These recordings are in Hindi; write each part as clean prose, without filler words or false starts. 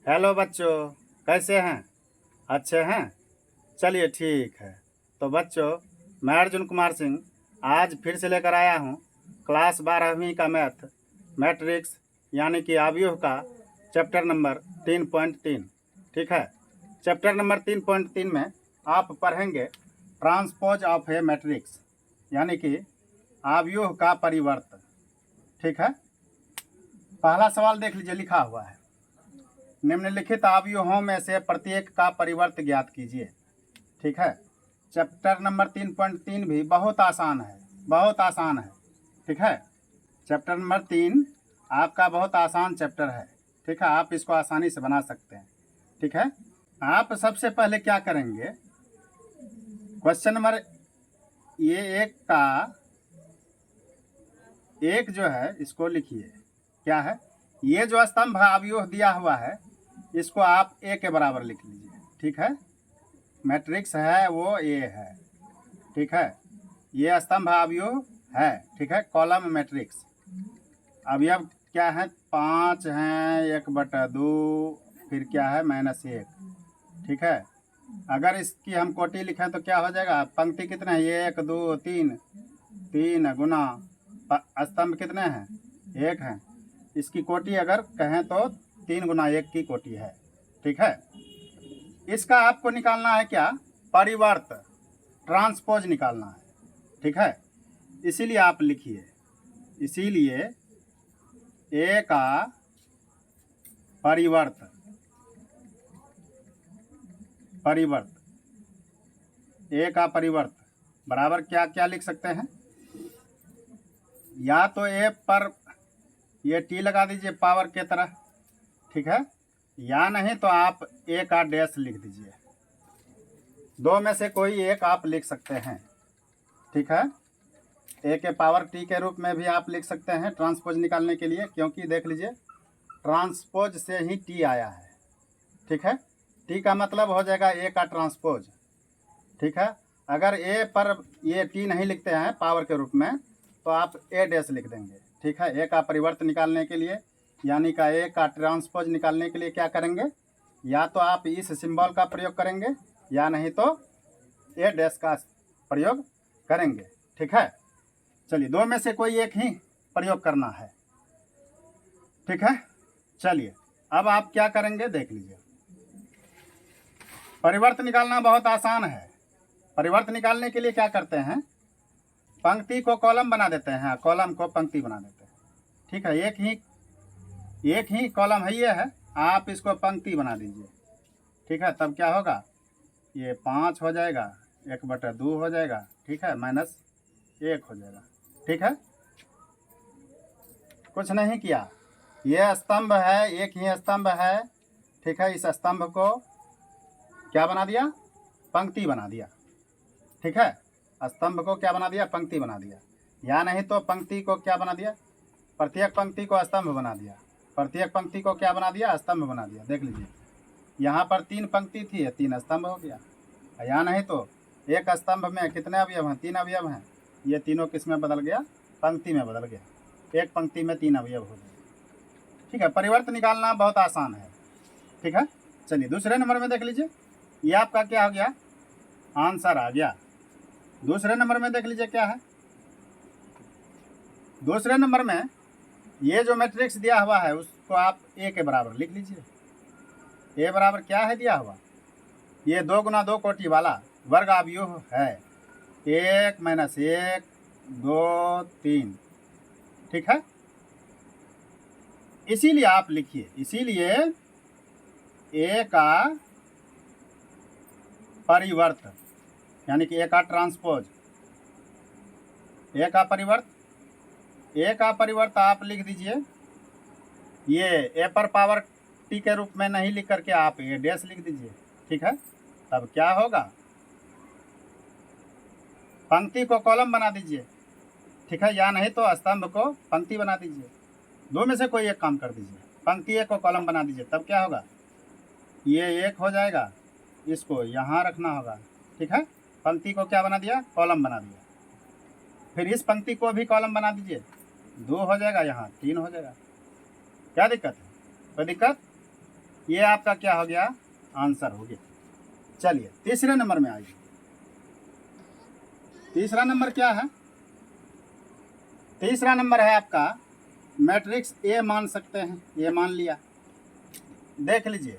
हेलो बच्चों, कैसे हैं? अच्छे हैं। चलिए ठीक है। तो बच्चों, मैं अर्जुन कुमार सिंह आज फिर से लेकर आया हूँ क्लास 12वीं का मैट्रिक्स यानी कि अवयव का चैप्टर नंबर 3.3। ठीक है। चैप्टर नंबर 3.3 में आप पढ़ेंगे ट्रांसपोज ऑफ ए मैट्रिक्स यानी कि अवयव का परिवर्त। ठीक है। पहला सवाल देख लीजिए, लिखा हुआ है निम्नलिखित अवयवों में से प्रत्येक का परिवर्त ज्ञात कीजिए। ठीक है। चैप्टर नंबर 3.3 भी बहुत आसान है। ठीक है। चैप्टर नंबर 3 आपका बहुत आसान चैप्टर है। ठीक है, आप इसको आसानी से बना सकते हैं। ठीक है। आप सबसे पहले क्या करेंगे, क्वेश्चन नंबर एक का एक जो है इसको लिखिए। क्या है? ये जो स्तंभ अवयव दिया हुआ है इसको आप ए के बराबर लिख लीजिए। ठीक है। मैट्रिक्स है वो ए है। ठीक है। ये स्तंभ अवयव है। ठीक है। कॉलम मैट्रिक्स अवयव क्या है? 5 हैं, 1/2, फिर क्या है -1। ठीक है। अगर इसकी हम कोटि लिखें तो क्या हो जाएगा? पंक्ति कितने हैं? 1 2 3, 3 गुना स्तंभ कितने हैं? 1 हैं। इसकी कोटि अगर कहें तो 3 गुना 1 की कोटि है। ठीक है। इसका आपको निकालना है क्या? परिवर्त, ट्रांसपोज निकालना है। ठीक है। इसीलिए आप लिखिए, इसीलिए ए का परिवर्त ए का परिवर्त बराबर क्या क्या लिख सकते हैं? या तो ए पर ये टी लगा दीजिए पावर के तरह। ठीक है। या नहीं तो आप ए का डैश लिख दीजिए। दो में से कोई एक आप लिख सकते हैं। ठीक है। ए के पावर टी के रूप में भी आप लिख सकते हैं ट्रांसपोज निकालने के लिए, क्योंकि देख लीजिए ट्रांसपोज से ही टी आया है। ठीक है। टी का मतलब हो जाएगा ए का ट्रांसपोज। ठीक है। अगर ए पर ये टी नहीं लिखते हैं पावर के रूप में तो आप ए डैश लिख देंगे। ठीक है। ए का परिवर्त निकालने के लिए यानी का ए का ट्रांसपोज निकालने के लिए क्या करेंगे? या तो आप इस सिंबल का प्रयोग करेंगे या नहीं तो ए डैश का प्रयोग करेंगे। ठीक है। चलिए, दो में से कोई एक ही प्रयोग करना है। ठीक है। चलिए, अब आप क्या करेंगे देख लीजिए। परिवर्त निकालना बहुत आसान है। परिवर्त निकालने के लिए क्या करते हैं? पंक्ति को कॉलम बना देते हैं, कॉलम को पंक्ति बना देते हैं। ठीक है। एक ही कॉलम है, ये है, आप इसको पंक्ति बना दीजिए। ठीक है। तब क्या होगा? ये 5 हो जाएगा, 1/2 हो जाएगा। ठीक है। -1 हो जाएगा। ठीक है। कुछ नहीं किया, ये स्तंभ है, एक ही स्तंभ है। ठीक है। इस स्तंभ को क्या बना दिया? पंक्ति बना दिया। ठीक है। स्तंभ को क्या बना दिया? पंक्ति बना दिया। या नहीं तो पंक्ति को क्या बना दिया? प्रत्येक पंक्ति को स्तंभ बना दिया। प्रत्येक पंक्ति को क्या बना दिया? स्तंभ बना दिया। देख लीजिए, यहाँ पर 3 पंक्ति थी, 3 स्तंभ हो गया। या नहीं तो एक स्तंभ में कितने अवयव हैं? 3 अवयव हैं। ये तीनों किस में बदल गया? पंक्ति में बदल गया। एक पंक्ति में 3 अवयव हो गए। ठीक है। परिवर्त निकालना बहुत आसान है। ठीक है। चलिए, दूसरे नंबर में देख लीजिए, ये आपका क्या हो गया? आंसर आ गया। दूसरे नंबर में देख लीजिए क्या है। दूसरे नंबर में ये जो मैट्रिक्स दिया हुआ है उसको आप ए के बराबर लिख लीजिए। ए बराबर क्या है दिया हुआ? ये 2 गुना 2 कोटि वाला वर्ग अवयव है। 1 -1 2 3। ठीक है। इसीलिए आप लिखिए, इसीलिए ए का परिवर्त यानी कि ए का ट्रांसपोज, ए का परिवर्त आप लिख दीजिए। ये ए पर पावर टी के रूप में नहीं लिख करके आप ए डैश लिख दीजिए। ठीक है। तब क्या होगा? पंक्ति को कॉलम बना दीजिए। ठीक है। या नहीं तो स्तंभ को पंक्ति बना दीजिए। दो में से कोई एक काम कर दीजिए। पंक्ति एक को कॉलम बना दीजिए। तब क्या होगा? ये 1 हो जाएगा, इसको यहाँ रखना होगा। ठीक है। पंक्ति को क्या बना दिया? कॉलम बना दिया। फिर इस पंक्ति को भी कॉलम बना दीजिए। 2 हो जाएगा, यहाँ 3 हो जाएगा। क्या दिक्कत है? कोई दिक्कत? ये आपका क्या हो गया, आंसर हो गया। चलिए तीसरे नंबर में आइए। तीसरा नंबर क्या है? तीसरा नंबर है आपका मैट्रिक्स ए मान सकते हैं, ये मान लिया। देख लीजिए,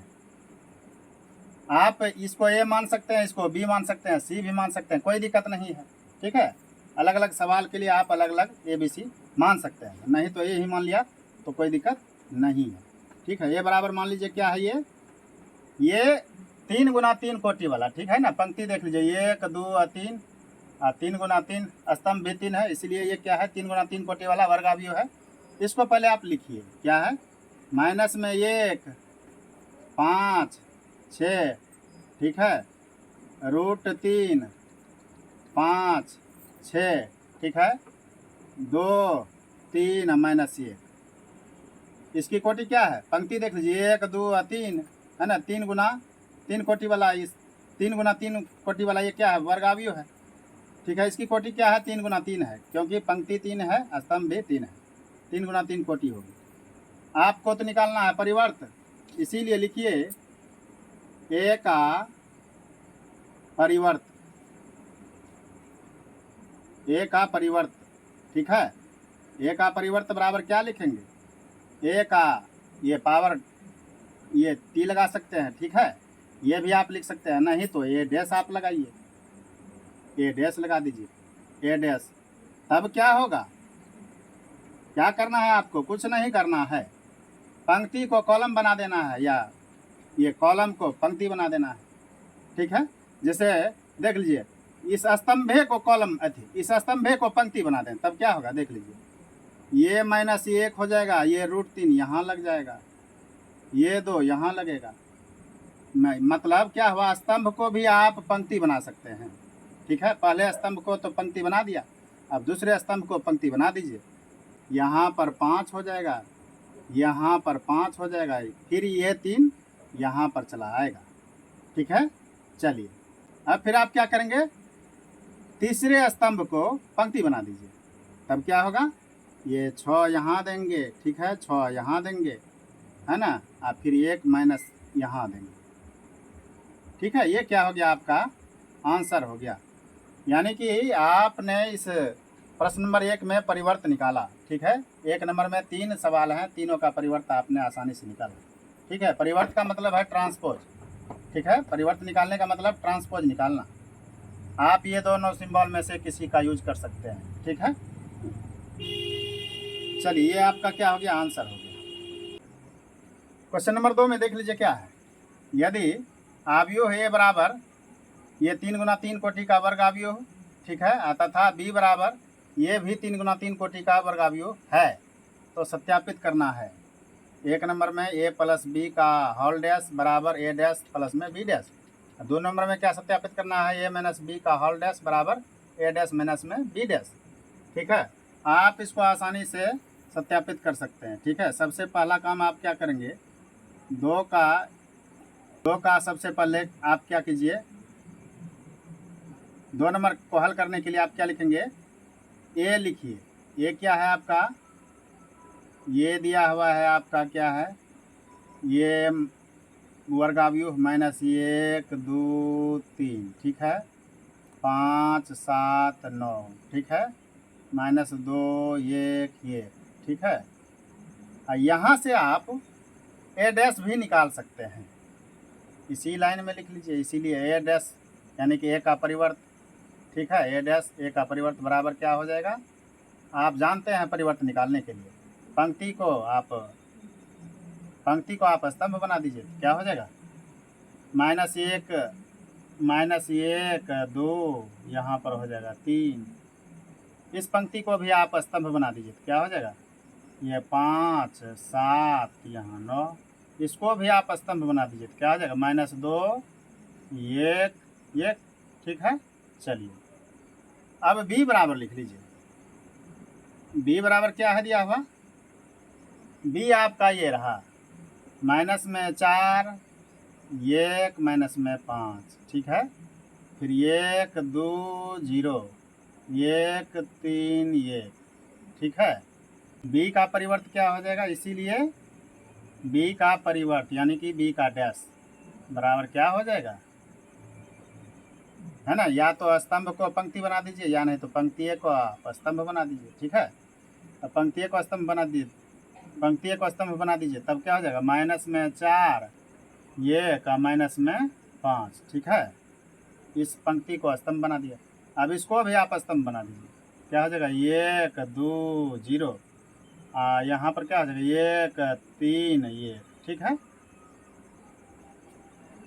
आप इसको ए मान सकते हैं, इसको बी मान सकते हैं, सी भी मान सकते हैं, कोई दिक्कत नहीं है। ठीक है, अलग अलग सवाल के लिए आप अलग अलग ए बी सी मान सकते हैं, नहीं तो ए ही मान लिया तो कोई दिक्कत नहीं है। ठीक है, ये बराबर मान लीजिए क्या है, ये 3 गुना 3 कोटि वाला, ठीक है ना। पंक्ति देख लीजिए, 1 2 और 3, 3 गुना 3, स्तंभ भी 3 है, इसलिए ये क्या है, 3 गुना 3 कोटि वाला वर्गावयव है। इसको पहले आप लिखिए, क्या है, माइनस में 1 5 6, ठीक है, √3 5 6, ठीक है, 2 3 -1। इसकी कोटि क्या है, पंक्ति देख लीजिए, 1 2 और 3 है ना, 3 गुना 3 कोटि वाला, इस 3 गुना 3 कोटि वाला ये क्या है, वर्गावयव है। ठीक है, इसकी कोटि क्या है, 3 गुना 3 है, क्योंकि पंक्ति 3 है, स्तंभ भी 3 है, 3 गुना 3 कोटि होगी। आपको तो निकालना है परिवर्त, इसीलिए लिखिए ए का परिवर्त, ए का परिवर्त। ठीक है, ए का परिवर्त बराबर क्या लिखेंगे, ए का ये पावर, ये टी लगा सकते हैं, ठीक है, ये भी आप लिख सकते हैं, नहीं तो ए डैश आप लगाइए, ए डैश लगा दीजिए, ए डैश। तब क्या होगा, क्या करना है आपको, कुछ नहीं करना है, पंक्ति को कॉलम बना देना है, या ये कॉलम को पंक्ति बना देना है। ठीक है, जैसे देख लीजिए, इस स्तंभे को कॉलम इस स्तंभे को पंक्ति बना दें, तब क्या होगा, देख लीजिए, ये -1 हो जाएगा, ये √3 यहाँ लग जाएगा, ये 2 यहाँ लगेगा। मतलब क्या हुआ, स्तंभ को भी आप पंक्ति बना सकते हैं। ठीक है, पहले स्तंभ को तो पंक्ति बना दिया, अब दूसरे स्तंभ को पंक्ति बना दीजिए, यहाँ पर 5 हो जाएगा, यहाँ पर 5 हो जाएगा, फिर ये 3 यहाँ पर चला आएगा। ठीक है, चलिए अब फिर आप क्या करेंगे, तीसरे स्तंभ को पंक्ति बना दीजिए, तब क्या होगा, ये 6 यहाँ देंगे, ठीक है, 6 यहाँ देंगे, है ना, आप फिर 1 माइनस यहाँ देंगे। ठीक है, ये क्या हो गया, आपका आंसर हो गया। यानी कि आपने इस प्रश्न नंबर 1 में परिवर्त निकाला। ठीक है, 1 नंबर में 3 सवाल हैं, तीनों का परिवर्त आपने आसानी से निकाला। ठीक है, परिवर्त का मतलब है ट्रांसपोज। ठीक है, परिवर्त निकालने का मतलब ट्रांसपोज निकालना। आप ये दोनों सिंबल में से किसी का यूज कर सकते हैं। ठीक है, चलिए ये आपका क्या हो गया, आंसर हो गया। क्वेश्चन नंबर 2 में देख लीजिए क्या है, यदि आव्यूह ए बराबर ये 3 गुना 3 कोटि का वर्गावयव, ठीक है, तथा बी बराबर ये भी 3 गुना 3 कोटि का वर्गावयव है, तो सत्यापित करना है। 1 नंबर में ए प्लस बी का होल डैश बराबर ए डैश प्लस में बी डैश। 2 नंबर में क्या सत्यापित करना है, ए माइनस बी का होल डैश बराबर ए डैश माइनस में बी डैश। ठीक है, आप इसको आसानी से सत्यापित कर सकते हैं। ठीक है, सबसे पहला काम आप क्या करेंगे, 2 का सबसे पहले आप क्या कीजिए, 2 नंबर को हल करने के लिए आप क्या लिखेंगे, ए लिखिए। ये क्या है आपका, ये दिया हुआ है आपका क्या है, ये वर्गावयव -1 2 3, ठीक है, 5 7 9, ठीक है, -2 1 1, ठीक है। यहाँ से आप ए डैश भी निकाल सकते हैं, इसी लाइन में लिख लीजिए, इसीलिए ए डैश यानी कि ए का परिवर्त। ठीक है, ए डैश ए का परिवर्त बराबर क्या हो जाएगा, आप जानते हैं परिवर्त निकालने के लिए पंक्ति को आप स्तंभ बना दीजिए, क्या हो जाएगा, -1 2 यहाँ पर हो जाएगा 3। इस पंक्ति को भी आप स्तंभ बना दीजिए, क्या हो जाएगा, ये 5 7 यहाँ 9, इसको भी आप स्तंभ बना दीजिए, क्या हो जाएगा, -2 1 1। ठीक है, चलिए अब बी बराबर लिख लीजिए। बी बराबर क्या है दिया हुआ, बी आपका ये रहा, माइनस में 4 1 माइनस में 5, ठीक है, फिर 1 2 0 1 3 1, ठीक है। बी का परिवर्त क्या हो जाएगा, इसीलिए बी का परिवर्त यानी कि बी का डैश बराबर क्या हो जाएगा, है ना। या तो स्तंभ को पंक्ति बना दीजिए या नहीं तो पंक्ति को आप स्तंभ बना दीजिए, ठीक है। अब पंक्ति को स्तंभ बना दीजिए, पंक्ति को स्तंभ बना दीजिए, तब क्या हो जाएगा, माइनस में 4 ये का माइनस में 5, ठीक है। इस पंक्ति को स्तंभ बना दिया। अब इसको भी आप स्तंभ बना दीजिए, क्या हो जाएगा 1 2 0, यहाँ पर क्या हो जाएगा 1 3 ये, ठीक है।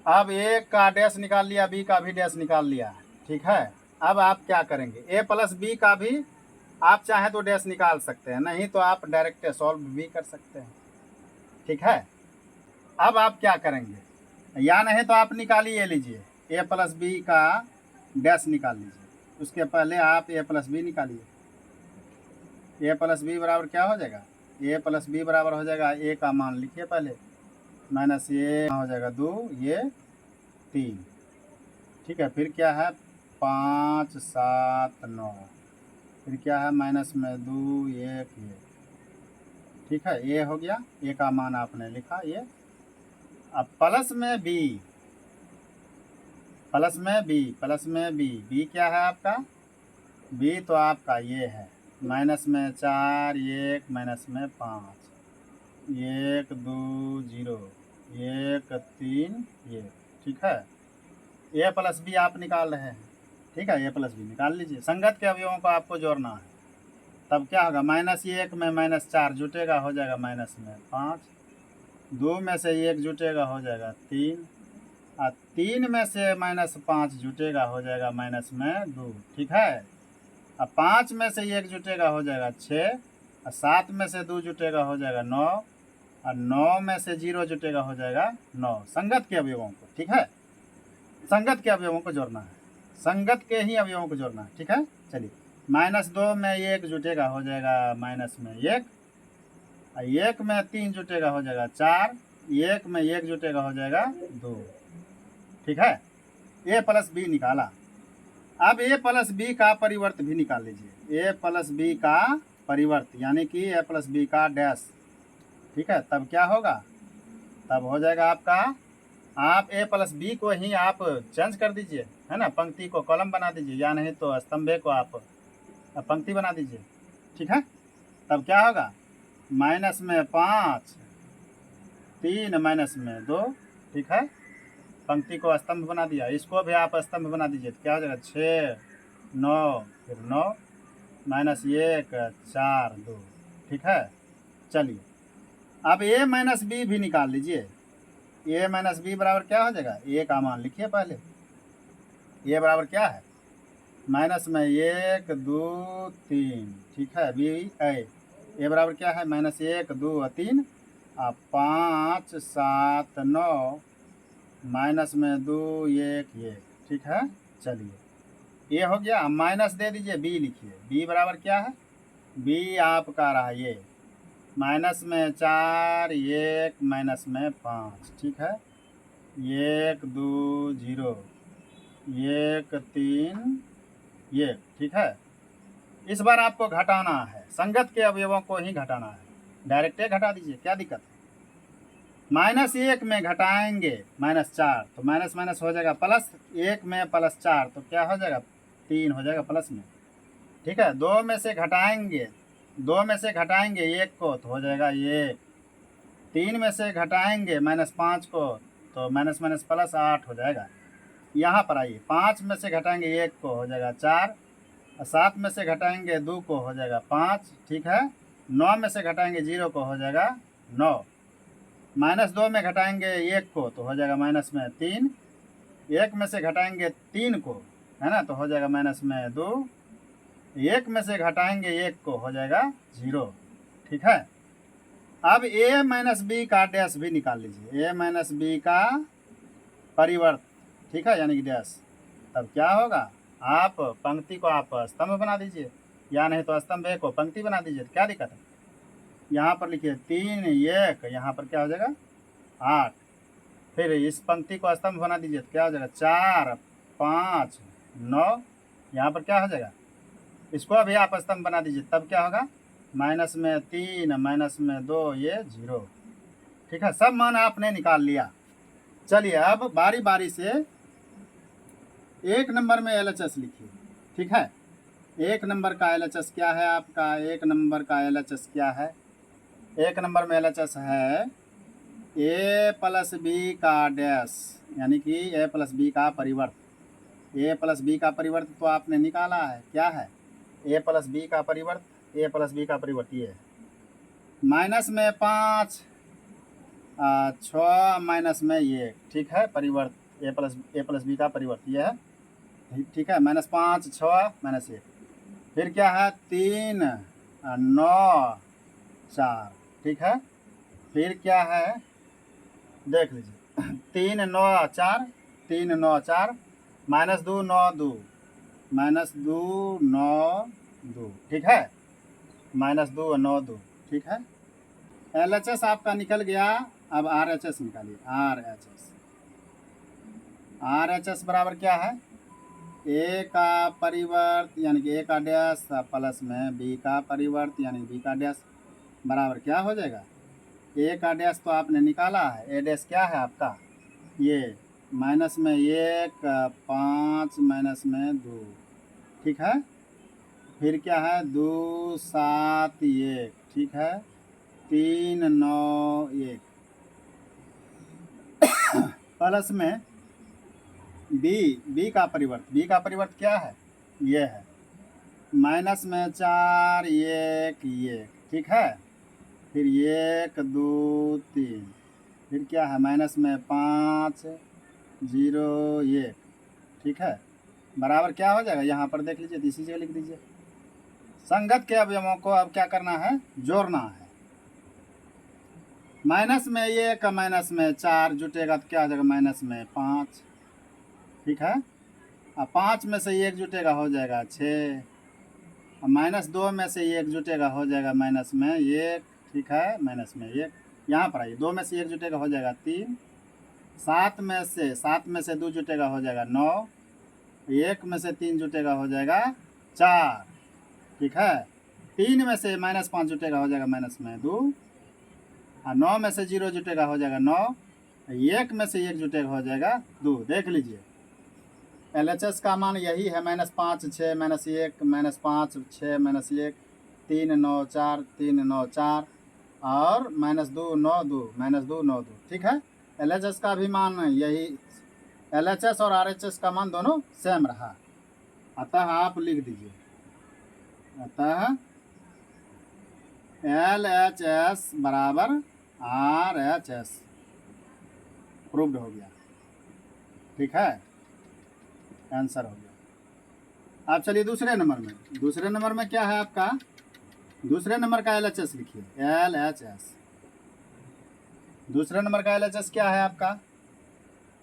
अब ए का डैश निकाल लिया, बी का भी डैश निकाल लिया, ठीक है। अब आप क्या करेंगे, ए प्लस बी का भी आप चाहें तो डैश निकाल सकते हैं, नहीं तो आप डायरेक्ट सॉल्व भी कर सकते हैं, ठीक है। अब आप क्या करेंगे, या नहीं तो आप निकालिए लीजिए, ए प्लस बी का डैश निकाल लीजिए। उसके पहले आप ए प्लस बी निकालिए। ए प्लस बी बराबर क्या हो जाएगा, ए प्लस बी बराबर हो जाएगा, ए का मान लिखिए पहले, माइनस ये हो जाएगा 2 ये 3, ठीक है। फिर क्या है 5 7 9, फिर क्या है माइनस में 2 1 ये, ठीक है। ये हो गया, ए का मान आपने लिखा ये। अब प्लस में बी, प्लस में बी, प्लस में बी, बी क्या है आपका, बी तो आपका ये है माइनस में 4 1 माइनस में 5 1 2 0 1 3 ये, ठीक है। ए प्लस बी आप निकाल रहे हैं, ठीक है। ए प्लस बी निकाल लीजिए। संगत के अवयवों को आपको जोड़ना है, तब क्या होगा, माइनस 1 में माइनस 4 जुटेगा, हो जाएगा माइनस में 5, 2 में से 1 जुटेगा, हो जाएगा 3, और 3 में से माइनस 5 जुटेगा, हो जाएगा माइनस में 2, ठीक है। अब 5 में से 1 जुटेगा, हो जाएगा 6, और 7 में से 2 जुटेगा, हो जाएगा 9, और 9 में से 0 जुटेगा, हो जाएगा 9। संगत के अवयवों को, ठीक है, संगत के अवयवों को जोड़ना है, संगत के ही अवयवों को जोड़ना है, ठीक है। चलिए, -2 में 1 जुटेगा, हो जाएगा माइनस में 1, और 1 में 3 जुटेगा, हो जाएगा 4, 1 में 1 जुटेगा, हो जाएगा 2, ठीक है। ए प्लस बी निकाला। अब ए प्लस बी का परिवर्त भी निकाल लीजिए, ए प्लस बी का परिवर्त यानी कि ए प्लस बी का डैश, ठीक है। तब क्या होगा, तब हो जाएगा आपका, आप ए प्लस बी को ही आप चेंज कर दीजिए, है ना, पंक्ति को कॉलम बना दीजिए, या नहीं तो स्तंभे को आप पंक्ति बना दीजिए, ठीक है। तब क्या होगा, माइनस में 5 3 माइनस में 2, ठीक है। पंक्ति को स्तंभ बना दिया, इसको भी आप स्तंभ बना दीजिए, तो क्या हो जाएगा 6 9 फिर 9 माइनस 1 4 2, ठीक है। चलिए, अब ए माइनस बी भी निकाल लीजिए। ए माइनस बी बराबर क्या हो जाएगा, ए का मान लिखिए पहले, ए बराबर क्या है, माइनस में 1 2 3, ठीक है। बी ए बराबर क्या है, -1 2 3 5 7 9 माइनस में 2 1 ये, ठीक है। चलिए, ये हो गया। माइनस दे दीजिए, बी लिखिए, बी बराबर क्या है, बी आपका रहा ये माइनस में 4 1 माइनस में 5, ठीक है। 1 2 0 1 3 ये, ठीक है। इस बार आपको घटाना है, संगत के अवयवों को ही घटाना है, डायरेक्ट घटा दीजिए, क्या दिक्कत है। -1 में घटाएंगे -4, तो माइनस माइनस हो जाएगा प्लस, 1 में +4 तो क्या हो जाएगा 3 हो जाएगा प्लस में, ठीक है। 2 में से घटाएंगे 1 को तो हो जाएगा 1, 3 में से घटाएंगे -5 को तो माइनस माइनस प्लस 8 हो जाएगा। यहाँ पर आइए, 5 में से घटाएंगे 1 को हो जाएगा 4, और 7 में से घटाएंगे 2 को हो जाएगा 5, ठीक है। 9 में से घटाएंगे 0 को हो जाएगा 9, -2 में घटाएंगे 1 को तो हो जाएगा माइनस में 3, 1 में से घटाएंगे 3 को, है ना, तो हो जाएगा माइनस में 2, 1 में से घटाएंगे 1 को हो जाएगा 0, ठीक है। अब a माइनस बी का डैश भी निकाल लीजिए, a माइनस बी का परिवर्त, ठीक है, यानी कि डैश। तब क्या होगा, आप पंक्ति को आप स्तंभ बना दीजिए, या नहीं तो स्तंभ को पंक्ति बना दीजिए, तो क्या दिक्कत है। यहाँ पर लिखिए 3 1, यहाँ पर क्या हो जाएगा 8, फिर इस पंक्ति को स्तंभ बना दीजिए, तो क्या हो जाएगा 4 5 9, यहाँ पर क्या हो जाएगा, इसको अभी आप स्तंभ बना दीजिए, तब क्या होगा, -3 -2 ये 0, ठीक है, सब मान आपने निकाल लिया। चलिए अब बारी बारी से एक नंबर में LHS लिखिए। ठीक है, एक नंबर का LHS क्या है आपका? एक नंबर का LHS क्या है? एक नंबर में LHS है A प्लस बी का डैश, यानी कि A प्लस बी का परिवर्त। A प्लस बी का परिवर्त तो आपने निकाला है, क्या है? A प्लस बी का परिवर्त, A प्लस बी का परिवर्त ये है। माइनस में 5, 6 माइनस में ये, ठीक है, परिवर्त A प्लस बी का परिवर्त ये है। ठीक है, -5, 6 -1। फिर क्या है? 3, 9, 4। ठीक है, फिर क्या है देख लीजिए। 3, 9, 4, 3, 9, 4, -2, 9, 2, -2, 9, 2। ठीक है, -2 और 9, 2। ठीक है, LHS आपका निकल गया। अब RHS निकालिए। RHS बराबर क्या है? A का परिवर्त यानी कि A का डैश प्लस में B का परिवर्त यानी B का डैश बराबर क्या हो जाएगा? A का डैश तो आपने निकाला है, A डैश क्या है आपका? ये माइनस में 1, 5 माइनस में 2। ठीक है, फिर क्या है? 2, 7, 1। ठीक है, 3, 9, 1 प्लस में B का परिवर्त क्या है? ये है माइनस में 4, 1, 1। ठीक है, फिर 1, 2, 3। फिर क्या है? माइनस में 5, 0, 1। ठीक है, बराबर क्या हो जाएगा? यहाँ पर देख लीजिए, इसी जगह लिख दीजिए। संगत के अवयवों को अब क्या करना है? जोड़ना है। माइनस में 1 माइनस में 4 जुटेगा तो क्या हो जाएगा? माइनस में 5। ठीक है, अब 5 में से 1 जुटेगा हो जाएगा 6। अब -2 में से 1 जुटेगा हो जाएगा माइनस में 1। ठीक है, माइनस में 1। यहाँ पर आइए, 2 में से 1 जुटेगा हो जाएगा 3। 7 में से 2 जुटेगा हो जाएगा 9। 1 में से 3 जुटेगा हो जाएगा 4। ठीक है, 3 में से -5 जुटेगा हो जाएगा माइनस में 2। और 9 में से 0 जुटेगा हो जाएगा 9। 1 में से 1 जुटेगा हो जाएगा 2। देख लीजिए, LHS का मान यही है, -5, 6, -1, -5, 6, -1, 3, 9, 4, 3, 9, 4 और -2, 9, 2, -2, 9, 2। ठीक है, LHS का भी मान यही, LHS और RHS का मान दोनों सेम रहा। अतः आप लिख दीजिए, अतः LHS बराबर RHS प्रूव्ड हो गया। ठीक है, आंसर हो गया। आप चलिए दूसरे नंबर में। दूसरे नंबर में क्या है आपका? दूसरे नंबर का LHS लिखिए। LHS दूसरे नंबर का LHS क्या है आपका?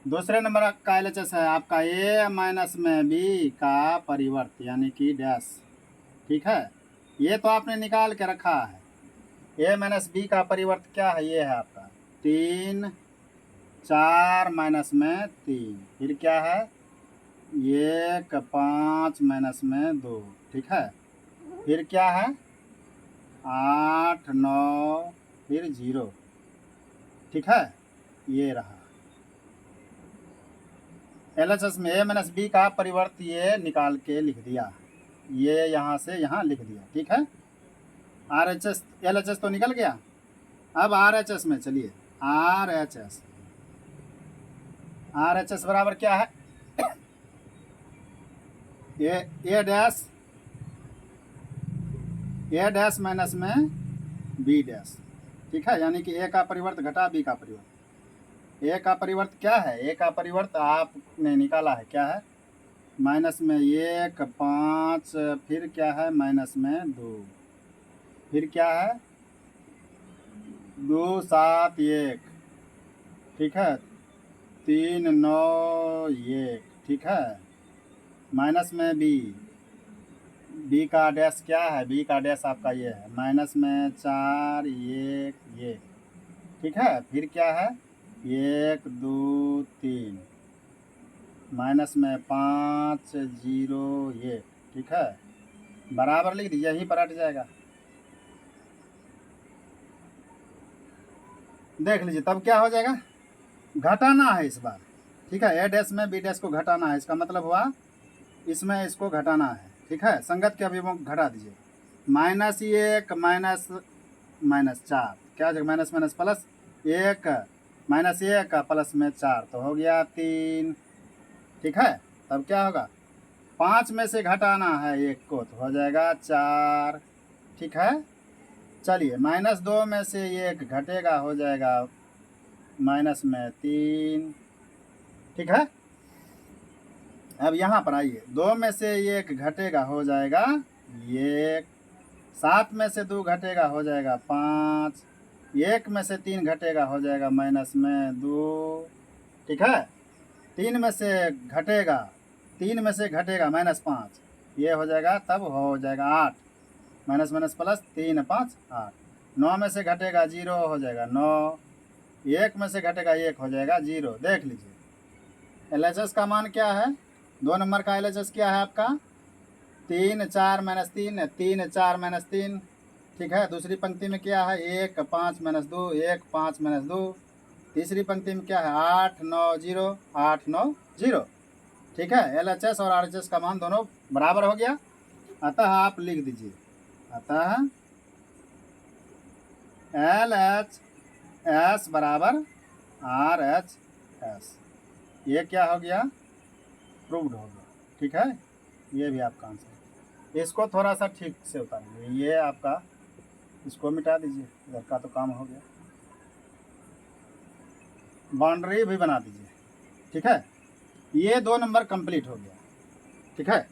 दूसरे नंबर का LHS है आपका A माइनस में B का परिवर्त यानी कि डैश। ठीक है, ये तो आपने निकाल के रखा है। A माइनस B का परिवर्त क्या है? ये है आपका 3, 4 माइनस में 3। फिर क्या है? 1, 5 माइनस में 2। ठीक है, फिर क्या है? 8, 9, फिर 0। ठीक है, ये रहा LHS में A माइनस B का परिवर्त, ये निकाल के लिख दिया, ये यहाँ से यहाँ लिख दिया। ठीक है, RHS LHS तो निकल गया। अब RHS में चलिए। RHS बराबर क्या है? A डैश माइनस में B डैश। ठीक है, यानी कि A का परिवर्त घटा B का परिवर्त। A का परिवर्त क्या है? A का परिवर्त आपने निकाला है, क्या है? माइनस में 1, 5, फिर क्या है? माइनस में 2, फिर क्या है? 2, 7, 1। ठीक है, 3, 9, 1। ठीक है, माइनस में B का डैश क्या है? B का डैश आपका ये है, माइनस में 4, 1, 1। ठीक है, फिर क्या है? 1, 2, 3, माइनस में 5, 0, 1। ठीक है, बराबर लिख दीजिए, यहीं पर हट जाएगा। देख लीजिए तब क्या हो जाएगा, घटाना है इस बार, ठीक है। ए डैश में बी डैश को घटाना है, इसका मतलब हुआ इसमें इसको घटाना है, ठीक है। संगत के अवयवों को घटा दीजिए। -1 माइनस 4, क्या हो जाएगा, माइनस माइनस प्लस 1 -1 प्लस में 4 तो हो गया 3, ठीक है। तब क्या होगा, 5 में से घटाना है 1 को तो हो जाएगा 4, ठीक है। चलिए -2 में से 1 घटेगा, हो जाएगा माइनस में 3, ठीक है। अब यहाँ पर आइए, 2 में से 1 घटेगा, हो जाएगा 1, 7 में से 2 घटेगा, हो जाएगा 5, 1 में से 3 घटेगा, हो जाएगा माइनस में 2, ठीक है। 3 में से घटेगा, 3 में से घटेगा -5, ये हो जाएगा, तब हो जाएगा 8, माइनस माइनस प्लस 3 5 8। 9 में से घटेगा 0, हो जाएगा 9, 1 में से घटेगा 1, हो जाएगा 0। देख लीजिए LHS का मान क्या है, 2 नंबर का LHS क्या है आपका, 3 4 -3, 3 4 -3, ठीक है। दूसरी पंक्ति में क्या है, 1 5 -2, 1 5 -2। तीसरी पंक्ति में क्या है, 8 9 0, 8 9 0, ठीक है। LHS और RHS का मान दोनों बराबर हो गया, अतः आप लिख दीजिए, अतः LHS बराबर RHS, ये क्या हो गया, प्रूव्ड हो गया, ठीक है। ये भी आपका आंसर, इसको थोड़ा सा ठीक से उतारिए, ये आपका, इसको मिटा दीजिए, इधर का तो काम हो गया, बाउंड्री भी बना दीजिए, ठीक है। ये 2 नंबर कंप्लीट हो गया, ठीक है।